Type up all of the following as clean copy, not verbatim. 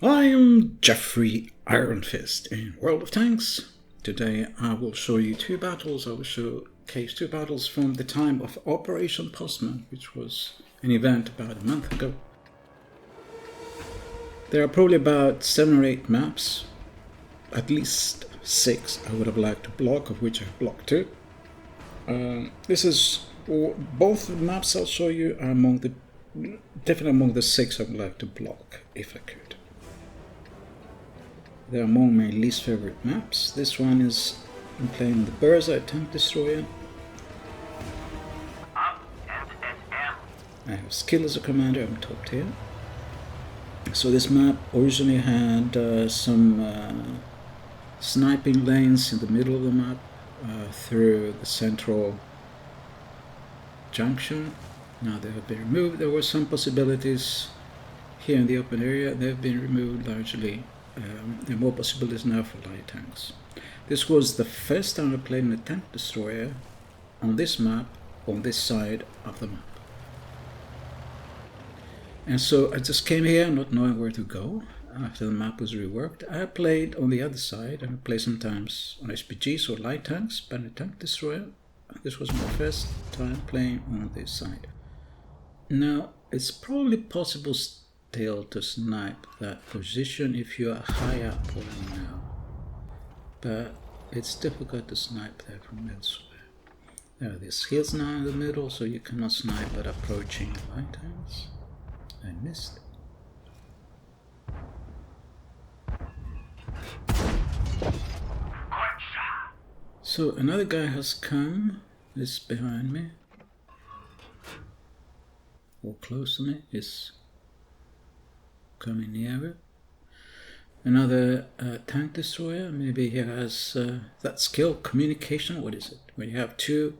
I am Geoffrey Iron Fist in World of Tanks. Today I will show you two battles. I will showcase two battles from the time of Operation Postman, which was an event about a month ago. There are probably about 7 or 8 maps, at least 6 I would have liked to block, of which I've blocked 2. This is both the maps I'll show you are definitely among the 6 I would like to block if I could. They're among my least favorite maps. This one is I'm playing the Burza tank destroyer. I have skill as a commander, I'm top tier. So this map originally had some sniping lanes in the middle of the map through the central junction. Now they have been removed. There were some possibilities here in the open area. They've been removed largely. There are more possibilities now for light tanks. This was the first time I played in a tank destroyer on this map, on this side of the map. And so I just came here not knowing where to go after the map was reworked. I played on the other side, and I play sometimes on SPGs or light tanks, but in a tank destroyer. This was my first time playing on this side. Now, it's probably possible still to snipe that position if you are high up where I'm now, but it's difficult to snipe there from elsewhere. There are these hills now in the middle, so you cannot snipe at approaching light tanks. I missed. So another guy has come, is behind me, or close to me, is coming nearer. Another tank destroyer, maybe he has that skill, communication, what is it? When you have two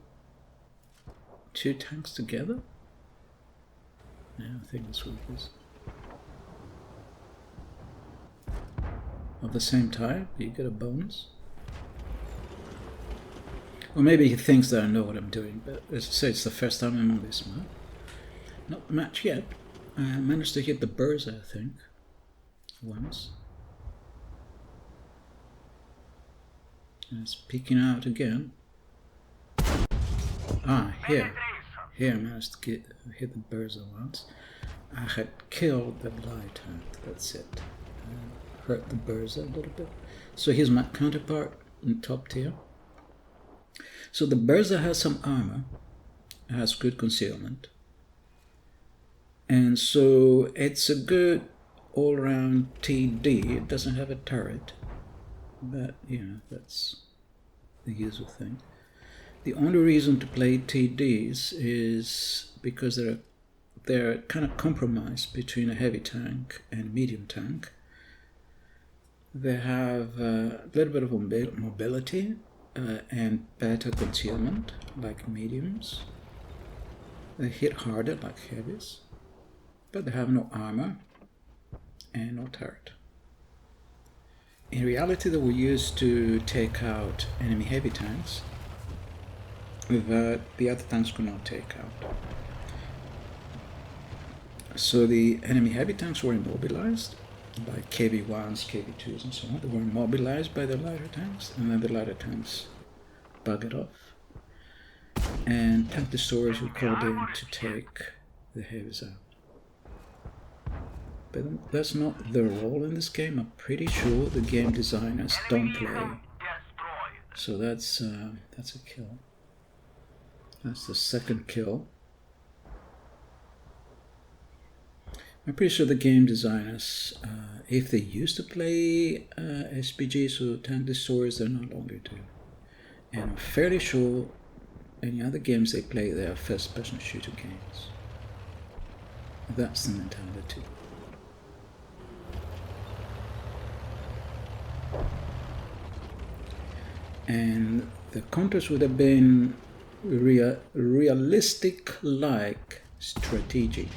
tanks together? Yeah, I think that's what it is. Of the same type, you get a bonus. Or maybe he thinks that I know what I'm doing, but as I say, it's the first time I'm on this map. Not much yet. I managed to hit the Burza, I think, once. And it's peeking out again. Here I managed to hit the Burza once. I had killed the light tank, that's it. Hurt the Burza a little bit. So here's my counterpart in top tier. So the Burza has some armor, has good concealment. And so it's a good all-round TD. It doesn't have a turret, but that's the usual thing. The only reason to play TDs is because they're kind of compromised between a heavy tank and a medium tank. They have a little bit of mobility and better concealment like mediums. They hit harder like heavies, but they have no armor and no turret. In reality, they were used to take out enemy heavy tanks that the other tanks could not take out. So the enemy heavy tanks were immobilized by KV-1s, KV-2s and so on. They were immobilized by the lighter tanks, and then the lighter tanks buggered off. And tank destroyers were called in to take the heavies out. But that's not their role in this game. I'm pretty sure the game designers don't play. So that's a kill. That's the second kill. I'm pretty sure the game designers, if they used to play SPGs or tank destroyers, they're no longer do. And I'm fairly sure any other games they play, they are first-person shooter games. That's the mentality. And the counters would have been realistic-like strategy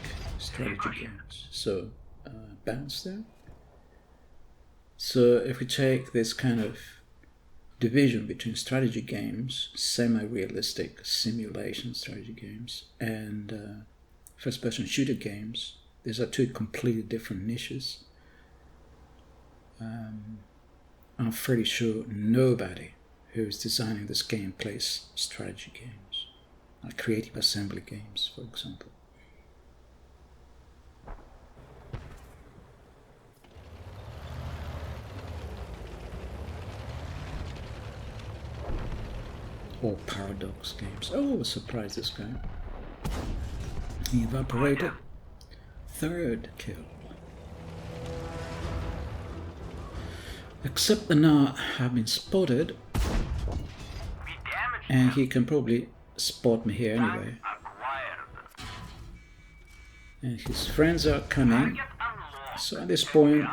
games. So balance there. So if we take this kind of division between strategy games, semi-realistic simulation strategy games, and first-person shooter games, these are two completely different niches. I'm pretty sure nobody who's designing this game plays strategy games, like creative assembly games, for example. Or paradox games. Oh, surprise this guy. He evaporated. Third kill. Except that now I've been spotted. And he can probably spot me here anyway. And his friends are coming. So at this point,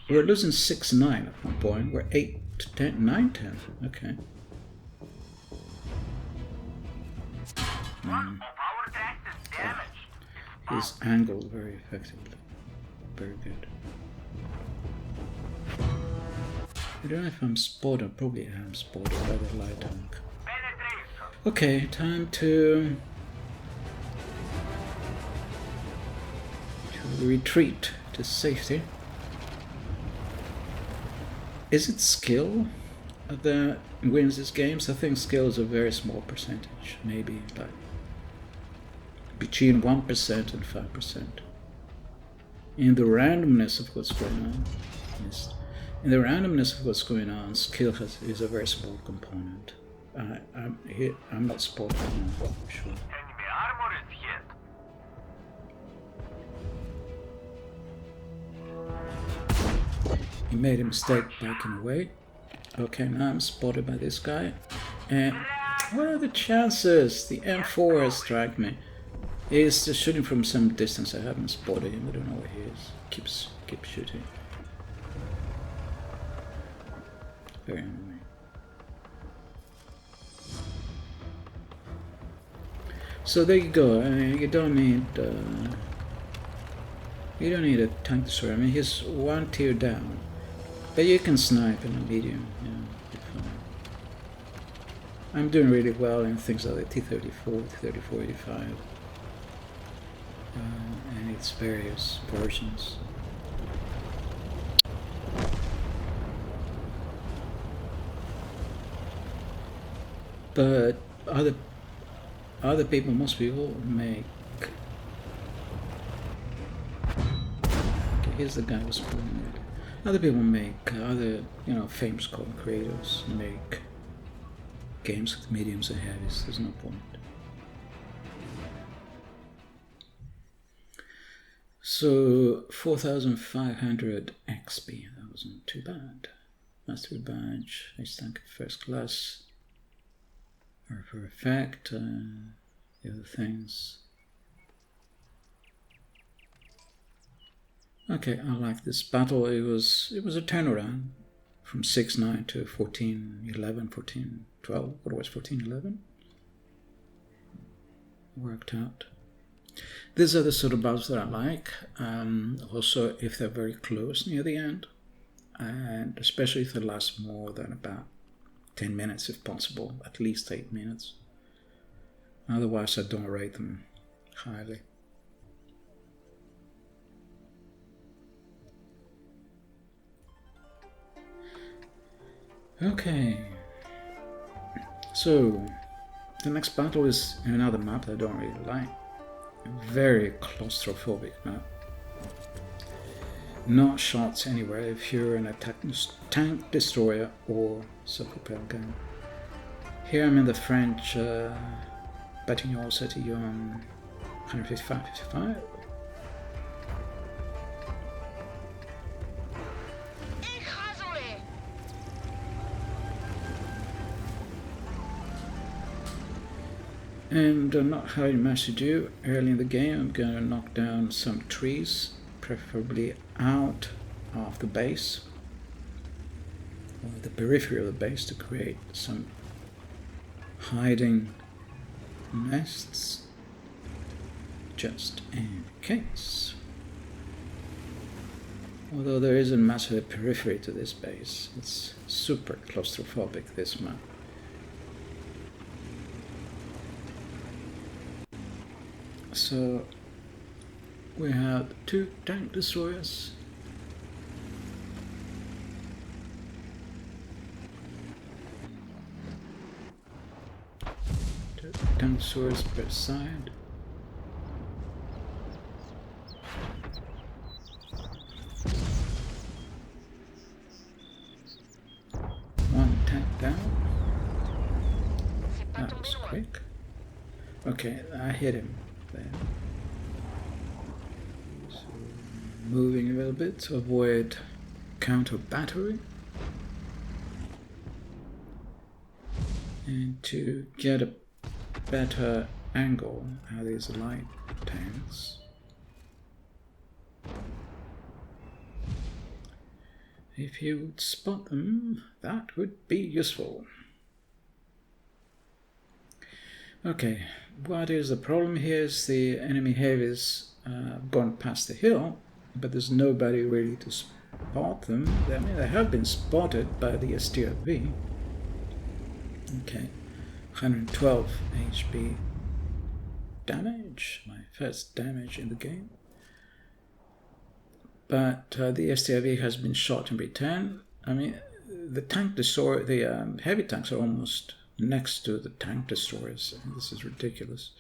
we're losing 6-9 at one point. We're 8-10, 9-10. Okay. He's angled very effectively. Very good. I don't know if I'm spotted. Probably am spotted by the light tank. Okay, time to retreat to safety. Is it skill that wins these games? I think skill is a very small percentage, maybe like between 1% and 5%. In the randomness of what's going on, yes. In the randomness of what's going on, skill is a very small component. I'm not spotted now, for sure. He made a mistake backing away. Okay, now I'm spotted by this guy. And what are the chances? The M4 has struck me. He's just shooting from some distance. I haven't spotted him. I don't know where he is. Keeps shooting. Very annoying. So there you go. You don't need a tank destroyer. I mean, he's one tier down, but you can snipe in a medium. I'm doing really well in things like the T-34, T-34-85, and its various versions. But other people, most people make. Okay, here's the guy who's pulling it. Other people make famous content creators make games with mediums and heavies. There's no point. So 4,500 XP. That wasn't too bad. Mastery badge. Ace tank first class. For effect, the other things. Okay, I like this battle. It was a turnaround from 6-9 to 14-11, 14-12. What was 14-11? Worked out. These are the sort of battles that I like. Also, if they're very close near the end, and especially if they last more than about 10 minutes if possible, at least 8 minutes. Otherwise, I don't rate them highly. Okay. So, the next battle is in another map that I don't really like. A very claustrophobic map. No shots anywhere if you're in a tank destroyer or self-propelled gun. Here I'm in the French Bataillon Chatillon 155. And not how you managed to do early in the game. I'm going to knock down some trees, preferably out of the base or the periphery of the base, to create some hiding nests just in case. Although there isn't much of a periphery to this base, it's super claustrophobic, this map. So we have 2 tank destroyers tank destroyers per side. One tank down. That was quick. Okay, I hit him there. So, moving a little bit to avoid counter battery. And to get a better angle out of these light tanks. If you would spot them, that would be useful. Okay, what is the problem here is the enemy heavies gone past the hill, but there's nobody really to spot them. I mean, they have been spotted by the STRV. Okay, 112 HP damage, my first damage in the game. But the STRV has been shot in return. I mean, the tank destroyer, the heavy tanks are almost next to the tank destroyers. I mean, this is ridiculous.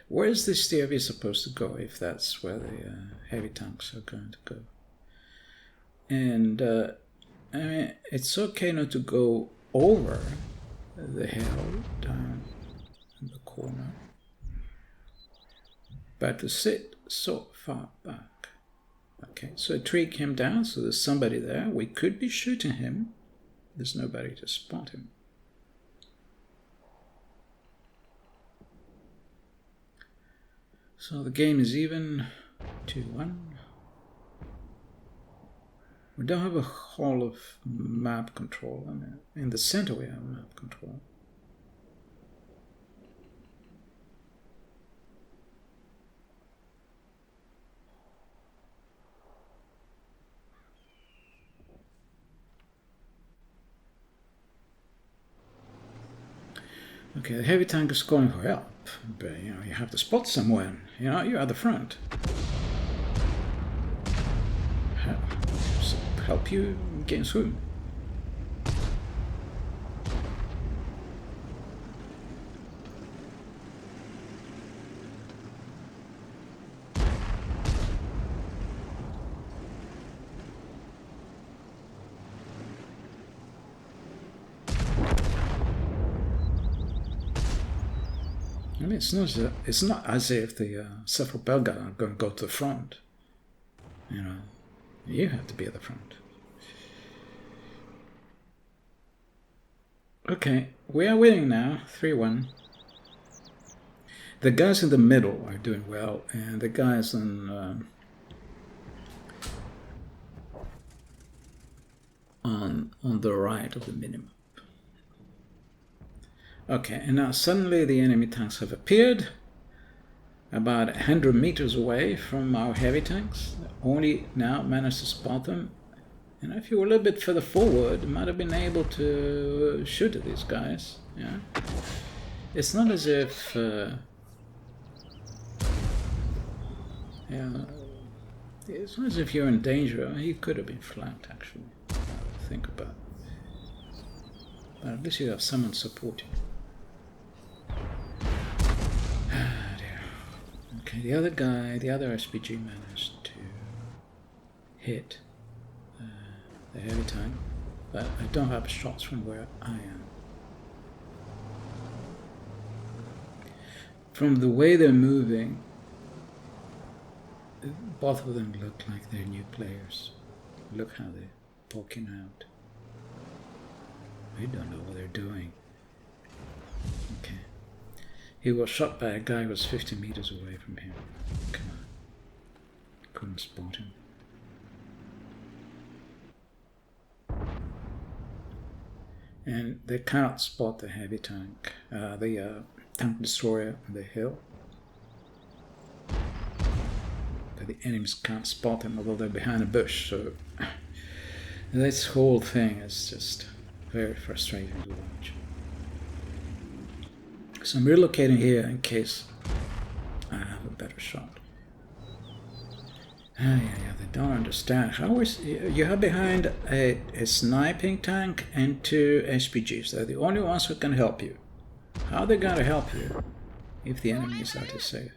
Where is the STRV supposed to go if that's where the heavy tanks are going to go? And I mean, it's okay not to go over the hill down in the corner, but to sit so far back. Okay, so a tree came down, so there's somebody there. We could be shooting him. There's nobody to spot him. So the game is even 2-1. We don't have a whole of map control. I mean, in the center we have map control. Okay, the heavy tank is calling for help, but you know, you have to spot someone. You know, you're at the front. Help you against whom? I mean, it's not as if the self-propelled gun are going to go to the front. You know, you have to be at the front. Okay, we are winning now, 3-1. The guys in the middle are doing well, and the guys on the right of the minimap. Okay, and now suddenly the enemy tanks have appeared about 100 meters away from our heavy tanks. Only now managed to spot them. And if you were a little bit further forward, you might have been able to shoot at these guys. Yeah, it's not as if it's not as if you're in danger. He could have been flanked, actually. Now that I think about it. But at least you have someone supporting. Okay, the other guy, the other SPG managed to hit the heavy tank, but I don't have shots from where I am. From the way they're moving, both of them look like they're new players. Look how they're poking out. I don't know what they're doing. Okay. He was shot by a guy who was 50 meters away from him. Come on. Couldn't spot him. And they cannot spot the heavy tank, the tank destroyer on the hill. But the enemies can't spot them, although they're behind a bush. So this whole thing is just very frustrating to watch. So I'm relocating here in case I have a better shot. Yeah, they don't understand. How is you have behind a sniping tank and two SPGs? They're the only ones who can help you. How they gotta help you if the enemy is out to save?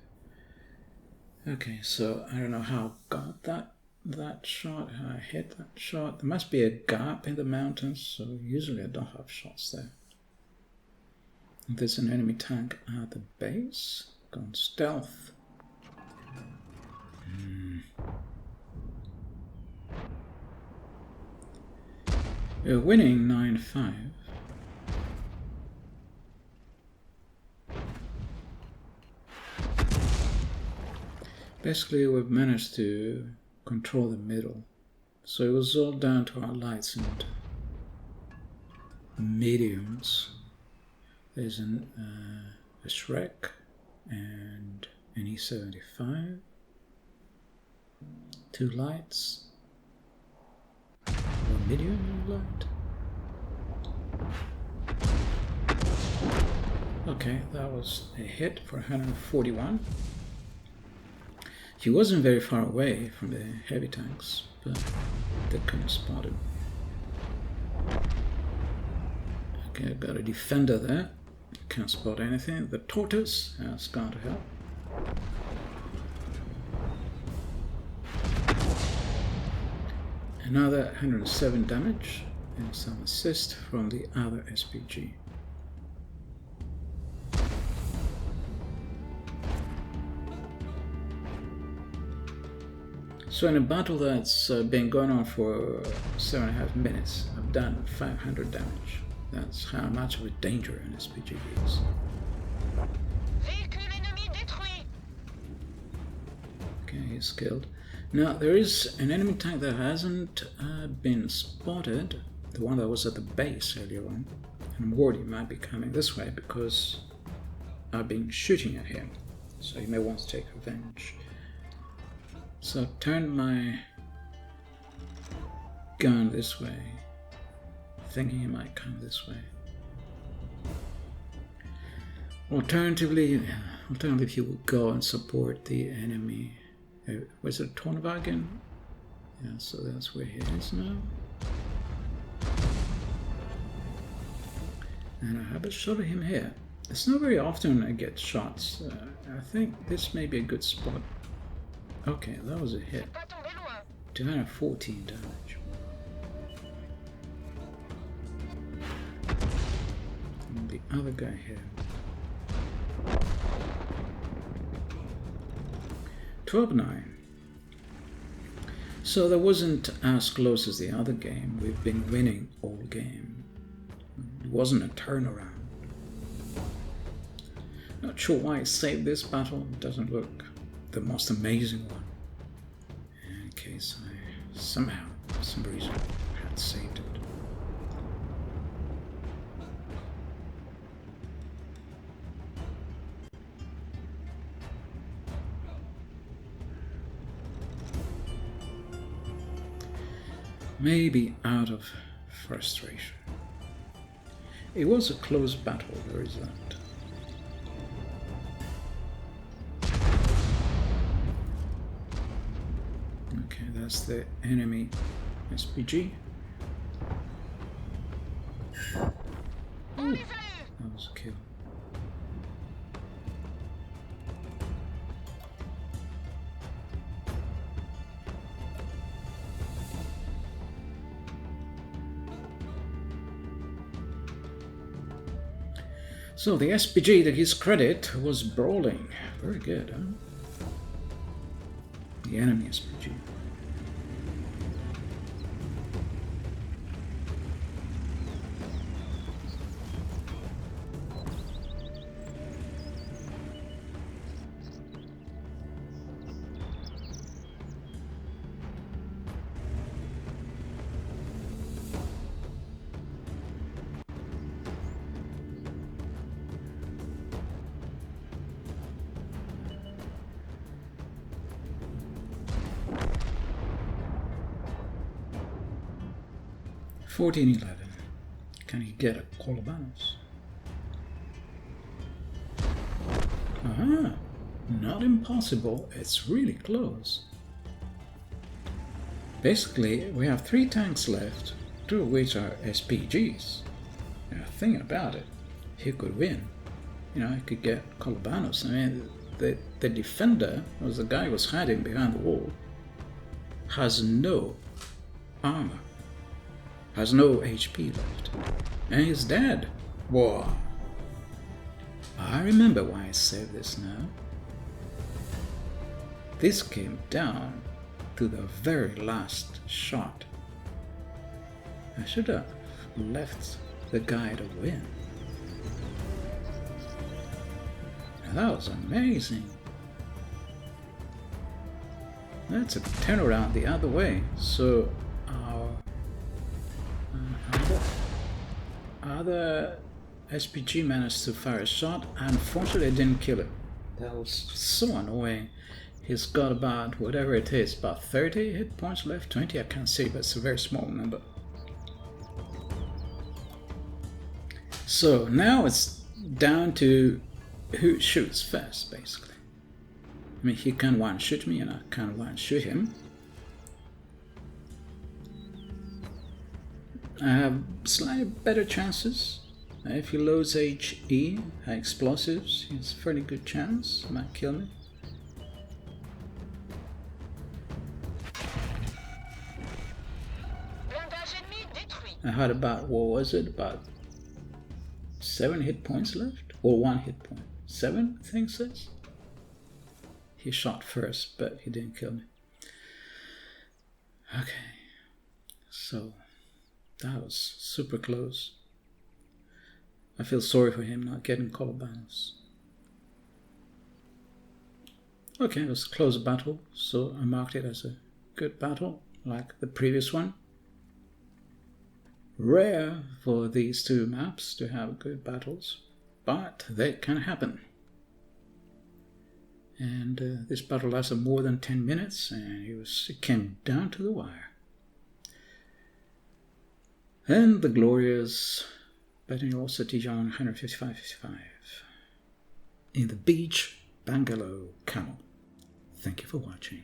Okay, so I don't know how I got that shot, how I hit that shot. There must be a gap in the mountains, so usually I don't have shots there. There's an enemy tank at the base. Gone stealth. We're winning 9-5. Basically, we've managed to control the middle. So it was all down to our lights and mediums. There's a Shrek and an E75. 2 lights. Or medium light. Okay, that was a hit for 141. He wasn't very far away from the heavy tanks, but they couldn't spot him. Okay, I've got a defender there. Can't spot anything. The tortoise has gone to help. Another 107 damage and some assist from the other SPG. So in a battle that's been going on for 7.5 minutes, I've done 500 damage. That's how much of a danger an SPG is. Okay, he's killed. Now there is an enemy tank that hasn't been spotted, the one that was at the base earlier on. And I'm worried he might be coming this way because I've been shooting at him. So he may want to take revenge. So I've turned my gun this way, thinking he might come this way. Alternatively, he will go and support the enemy. Was it Tornwagen? Yeah, so that's where he is now. And I have a shot at him here. It's not very often I get shots. I think this may be a good spot. Okay, that was a hit. 214 damage. And the other guy here. 12-9. So that wasn't as close as the other game. We've been winning all game. It wasn't a turnaround. Not sure why I saved this battle. It doesn't look the most amazing one. In case I somehow, for some reason, had saved it. Maybe out of frustration. It was a close battle, there is that. Okay, that's the enemy SPG. Ooh, that was a kill. So the SPG, to his credit, was brawling. Very good, huh? The enemy SPG. $14-11. Can he get a call of bounce? Aha! Not impossible, it's really close. Basically, we have 3 tanks left, 2 of which are SPGs. Now think about it, he could win. I could get Colobanos. I mean, the defender, was the guy who was hiding behind the wall, has no armor, has no HP left, and he's dead. Whoa. I remember why I saved this now. This came down to the very last shot. I should have left the guy to win. Now that was amazing. That's a turnaround the other way. So our other SPG managed to fire a shot. Unfortunately, I didn't kill him. That was so annoying. He's got about, whatever it is, about 30 hit points left. 20, I can't see, but it's a very small number. So now it's down to who shoots first, basically. I mean, he can one-shoot me and I can one-shoot him. I have slightly better chances. If he loads HE, high explosives, he has a fairly good chance. He might kill me. I had about, what was it, about 7 hit points left? Or 1 hit point? 7, I think it says. He shot first, but he didn't kill me. Okay, so that was super close. I feel sorry for him not getting Colobanos. Okay, it was a close battle, so I marked it as a good battle, like the previous one. Rare for these two maps to have good battles, but they can happen. And this battle lasted more than 10 minutes, and it came down to the wire. And the glorious Battle Dijon 155-55 in the beach bungalow camel. Thank you for watching.